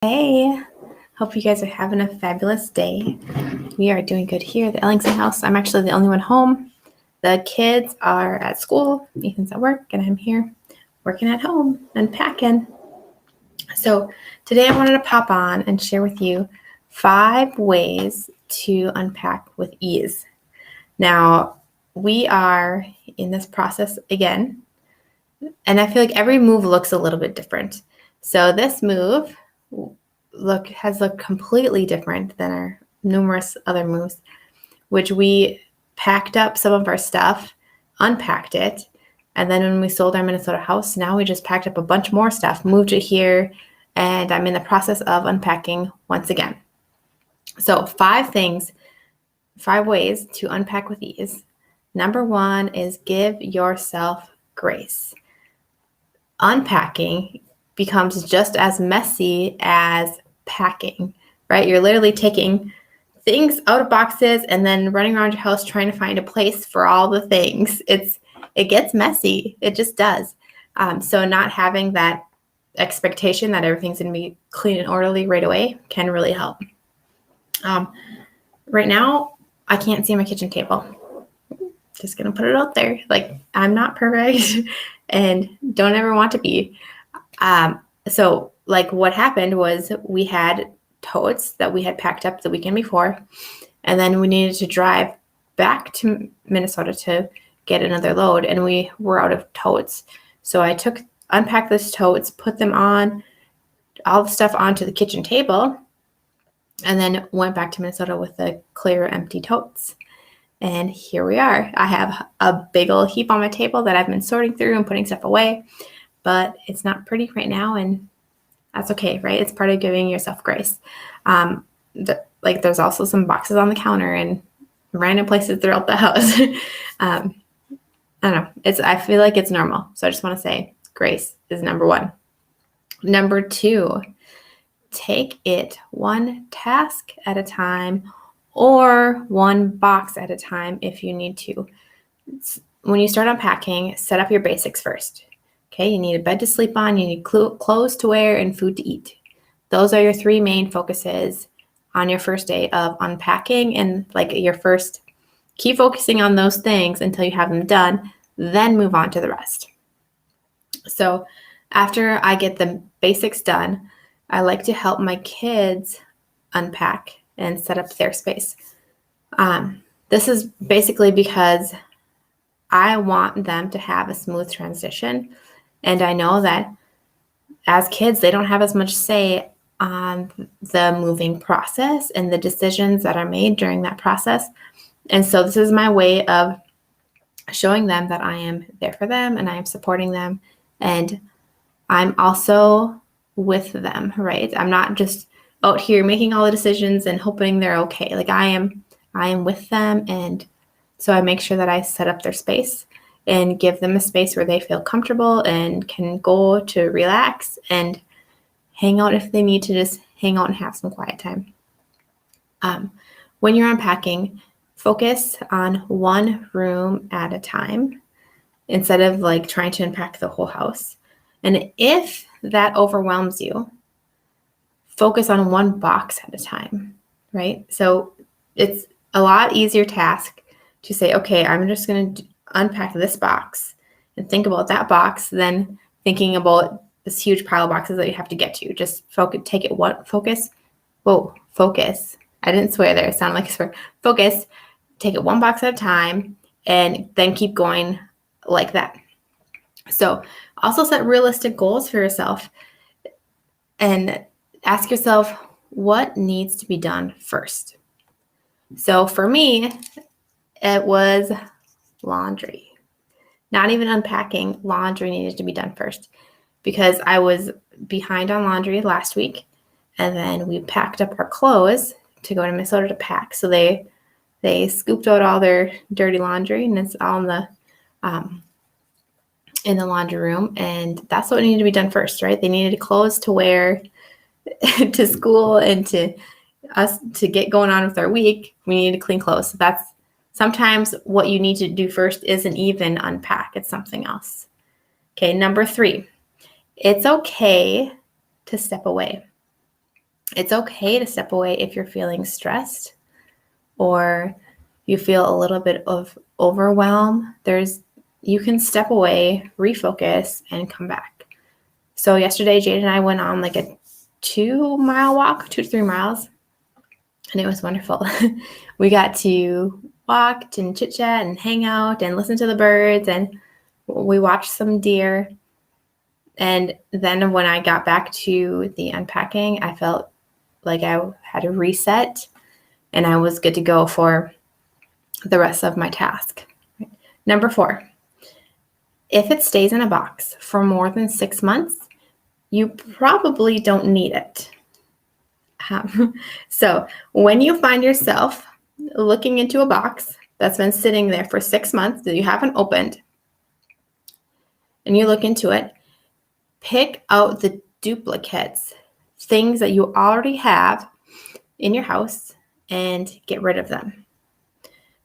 Hey, hope you guys are having a fabulous day. We are doing good here at the Ellingson house. I'm actually the only one home. The kids are at school, Ethan's at work, and I'm here working at home, unpacking. So today I wanted to pop on and share with you 5 ways to unpack with ease. Now, we are in this process again, and I feel like every move looks a little bit different. So this move has looked completely different than our numerous other moves, which we packed up some of our stuff, unpacked it, and then when we sold our Minnesota house, now we just packed up a bunch more stuff, moved it here, and I'm in the process of unpacking once again. So 5 ways to unpack with ease. Number 1 is give yourself grace. Unpacking becomes just as messy as packing, right? You're literally taking things out of boxes and then running around your house trying to find a place for all the things. It gets messy. It just does. So not having that expectation that everything's going to be clean and orderly right away can really help. Right now, I can't see my kitchen table. Just going to put it out there. Like, I'm not perfect and don't ever want to be. So like what happened was we had totes that we had packed up the weekend before, and then we needed to drive back to Minnesota to get another load, and we were out of totes. So I unpacked those totes, put them on, all the stuff onto the kitchen table, and then went back to Minnesota with the clear, empty totes. And here we are. I have a big old heap on my table that I've been sorting through and putting stuff away, but it's not pretty right now, and that's okay, right? It's part of giving yourself grace. There's also some boxes on the counter and random places throughout the house. I don't know. I feel like it's normal. So I just want to say grace is number 1. Number 2, take it one task at a time or one box at a time if you need to. When you start unpacking, set up your basics first. Okay, you need a bed to sleep on, you need clothes to wear, and food to eat. Those are your 3 main focuses on your first day of unpacking, and keep focusing on those things until you have them done, then move on to the rest. So after I get the basics done, I like to help my kids unpack and set up their space. This is basically because I want them to have a smooth transition. And I know that as kids, they don't have as much say on the moving process and the decisions that are made during that process. And so this is my way of showing them that I am there for them and I am supporting them. And I'm also with them, right? I'm not just out here making all the decisions and hoping they're okay. Like I am with them. And so I make sure that I set up their space and give them a space where they feel comfortable and can go to relax and hang out if they need to just hang out and have some quiet time. When you're unpacking, focus on one room at a time instead of trying to unpack the whole house. And if that overwhelms you, focus on one box at a time, right? So it's a lot easier task to say, okay, I'm just going to unpack this box and think about that box than thinking about this huge pile of boxes that you have to get to. Just focus, focus. I didn't swear there. It sounded like a swear. Focus, take it one box at a time, and then keep going like that. So also set realistic goals for yourself and ask yourself what needs to be done first. So for me, it was laundry. Not even unpacking, laundry needed to be done first because I was behind on laundry last week, and then we packed up our clothes to go to Minnesota to pack. So they scooped out all their dirty laundry, and it's all in the laundry room, and that's what needed to be done first, right? They needed clothes to wear to school and to us to get going on with our week. We needed to clean clothes. So that's sometimes what you need to do first isn't even unpack. It's something else. Okay, number 3, it's okay to step away. It's okay to step away if you're feeling stressed or you feel a little bit of overwhelm. You can step away, refocus, and come back. So yesterday, Jade and I went on like a 2-mile walk, 2 to 3 miles, and it was wonderful. We got to walk and chit chat and hang out and listen to the birds, and we watched some deer. And then when I got back to the unpacking, I felt like I had a reset and I was good to go for the rest of my task. Number 4, if it stays in a box for more than 6 months, you probably don't need it. So when you find yourself looking into a box that's been sitting there for 6 months that you haven't opened, and you look into it, pick out the duplicates, things that you already have in your house, and get rid of them.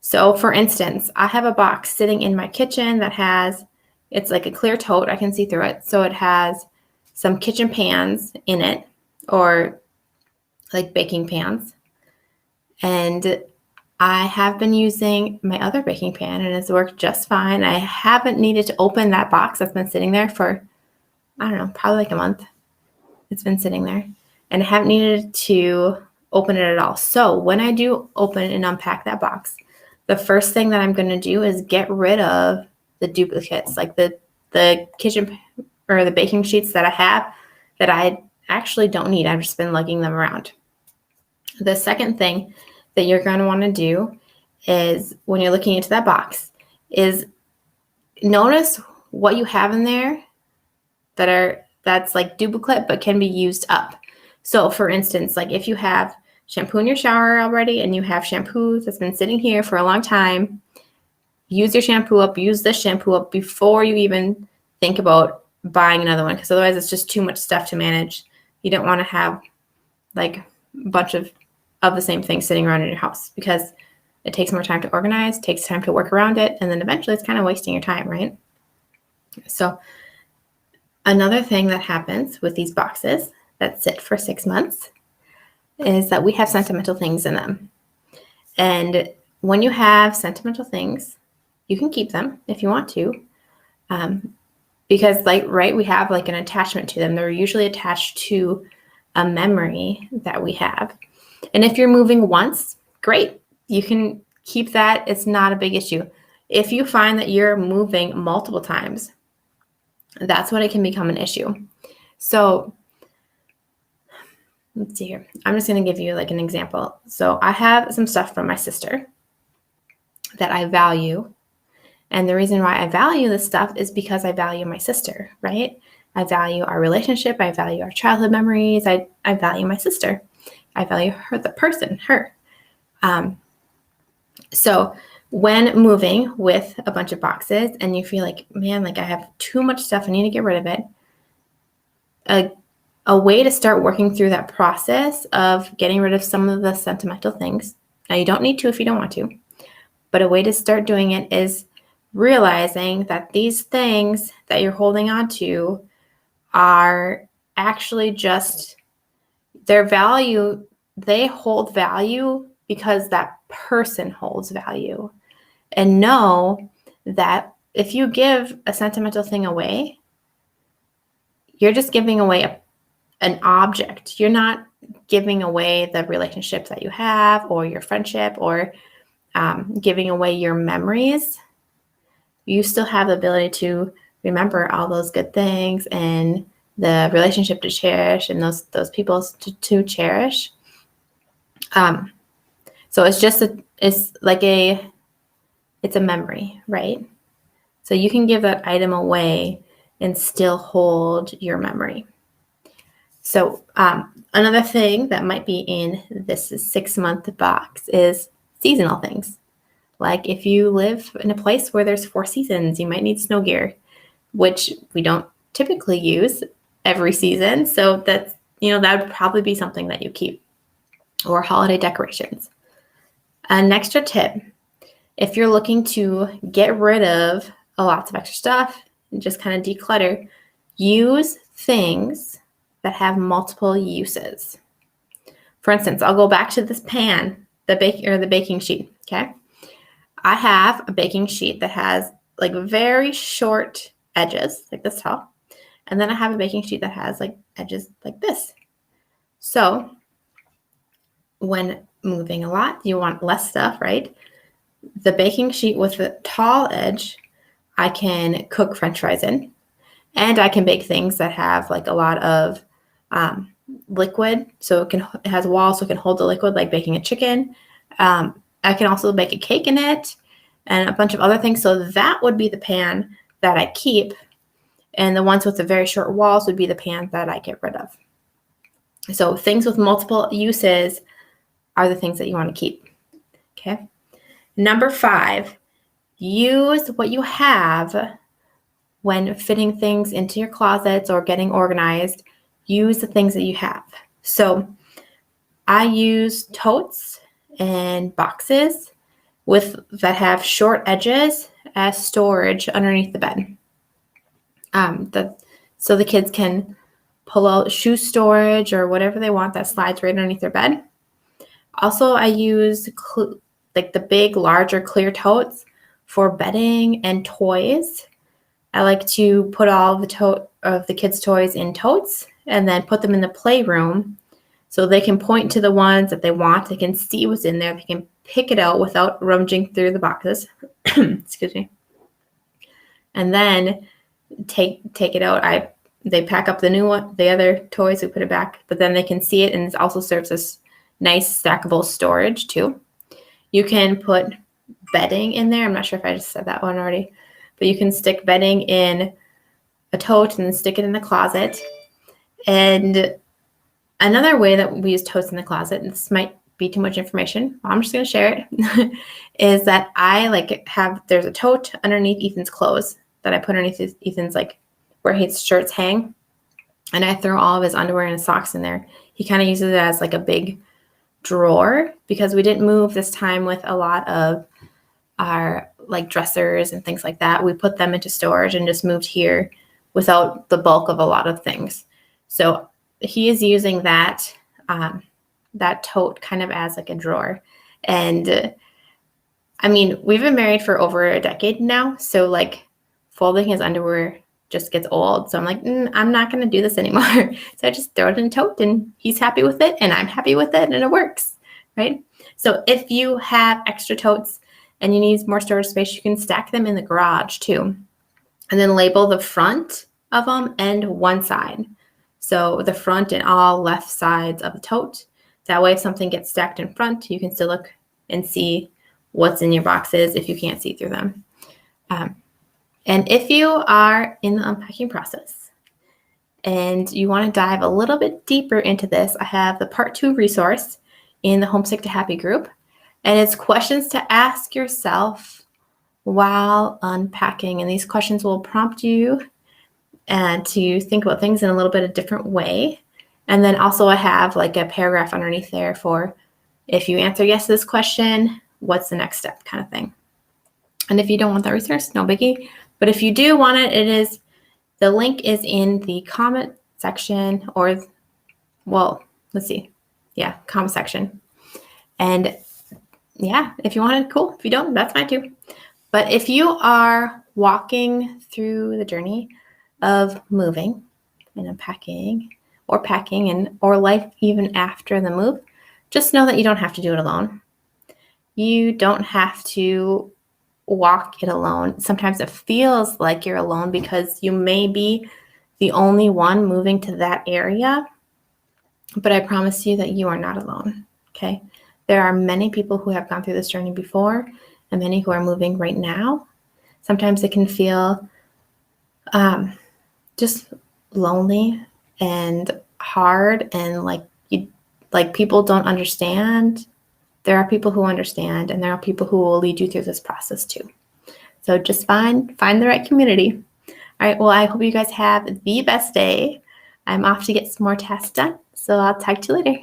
So for instance, I have a box sitting in my kitchen that it's like a clear tote. I can see through it. So it has some kitchen pans in it, or like baking pans. And I have been using my other baking pan and it's worked just fine. I haven't needed to open that box that's been sitting there for, I don't know, probably like a month. It's been sitting there and I haven't needed to open it at all. So when I do open and unpack that box, the first thing that I'm going to do is get rid of the duplicates, like the kitchen or the baking sheets that I have that I actually don't need. I've just been lugging them around. The second thing that you're going to want to do is when you're looking into that box is notice what you have in there that's like duplicate but can be used up. So for instance, like if you have shampoo in your shower already and you have shampoo that's been sitting here for a long time, use your shampoo up, use this shampoo up before you even think about buying another one, because otherwise it's just too much stuff to manage. You don't want to have like a bunch of the same thing sitting around in your house, because it takes more time to organize, takes time to work around it, and then eventually it's kind of wasting your time, right? So another thing that happens with these boxes that sit for 6 months is that we have sentimental things in them. And when you have sentimental things, you can keep them if you want to, because we have like an attachment to them. They're usually attached to a memory that we have. And if you're moving once, great. You can keep that. It's not a big issue. If you find that you're moving multiple times, that's when it can become an issue. So let's see here. I'm just going to give you like an example. So I have some stuff from my sister that I value. And the reason why I value this stuff is because I value my sister, right? I value our relationship. I value our childhood memories. I value my sister. I value her, the person, her. So when moving with a bunch of boxes and you feel like, man, like I have too much stuff, I need to get rid of it. A way to start working through that process of getting rid of some of the sentimental things. Now you don't need to if you don't want to, but a way to start doing it is realizing that these things that you're holding on to are actually just their value. They hold value because that person holds value. And know that if you give a sentimental thing away, you're just giving away an object. You're not giving away the relationship that you have or your friendship or giving away your memories. You still have the ability to remember all those good things and the relationship to cherish and those people to cherish. So it's a memory, right? So you can give that item away and still hold your memory. So another thing that might be in this 6-month box is seasonal things. Like if you live in a place where there's 4 seasons, you might need snow gear, which we don't typically use every season. So that would probably be something that you keep, or holiday decorations. An extra tip, if you're looking to get rid of lots of extra stuff and just kind of declutter, use things that have multiple uses. For instance, I'll go back to this pan, the baking sheet, okay? I have a baking sheet that has like very short edges, like this tall. And then I have a baking sheet that has like edges like this. So when moving a lot, you want less stuff, right? The baking sheet with the tall edge, I can cook French fries in, and I can bake things that have like a lot of liquid. So it has walls, so it can hold the liquid, like baking a chicken. I can also bake a cake in it and a bunch of other things. So that would be the pan that I keep. And the ones with the very short walls would be the pans that I get rid of. So things with multiple uses are the things that you want to keep. Okay. Number 5, use what you have when fitting things into your closets or getting organized. Use the things that you have. So I use totes and boxes that have short edges as storage underneath the bed. So the kids can pull out shoe storage or whatever they want that slides right underneath their bed. Also, I use like the big, larger clear totes for bedding and toys. I like to put all of the kids' toys in totes and then put them in the playroom so they can point to the ones that they want. They can see what's in there. They can pick it out without rummaging through the boxes. Excuse me. And then take it out. They pack up the new one, the other toys, we put it back, but then they can see it, and it also serves as nice stackable storage too. You can put bedding in there. I'm not sure if I just said that one already, but you can stick bedding in a tote and then stick it in the closet. And another way that we use totes in the closet, and this might be too much information, I'm just going to share it, is that there's a tote underneath Ethan's clothes that I put underneath Ethan's, like where his shirts hang. And I throw all of his underwear and his socks in there. He kind of uses it as like a big drawer because we didn't move this time with a lot of our like dressers and things like that. We put them into storage and just moved here without the bulk of a lot of things. So he is using that tote kind of as like a drawer. And I mean, we've been married for over a decade now. So like folding his underwear just gets old. So I'm like, I'm not going to do this anymore. So I just throw it in a tote and he's happy with it and I'm happy with it and it works, right? So if you have extra totes and you need more storage space, you can stack them in the garage too. And then label the front of them and one side. So the front and all left sides of the tote. That way if something gets stacked in front, you can still look and see what's in your boxes if you can't see through them. And if you are in the unpacking process and you want to dive a little bit deeper into this, I have the part 2 resource in the Homesick to Happy group. And it's questions to ask yourself while unpacking. And these questions will prompt you to think about things in a little bit of a different way. And then also I have like a paragraph underneath there for if you answer yes to this question, what's the next step kind of thing. And if you don't want that resource, no biggie. But if you do want it, the link is in the comment section comment section. And yeah, if you want it, cool. If you don't, that's fine too. But if you are walking through the journey of moving and unpacking or packing or life even after the move, just know that you don't have to do it alone. You don't have to walk it alone. Sometimes it feels like you're alone because you may be the only one moving to that area, but I promise you that you are not alone, okay? There are many people who have gone through this journey before and many who are moving right now. Sometimes it can feel just lonely and hard and like people don't understand. There are people who understand, and there are people who will lead you through this process too. So just find the right community. All right, well, I hope you guys have the best day. I'm off to get some more tasks done, so I'll talk to you later.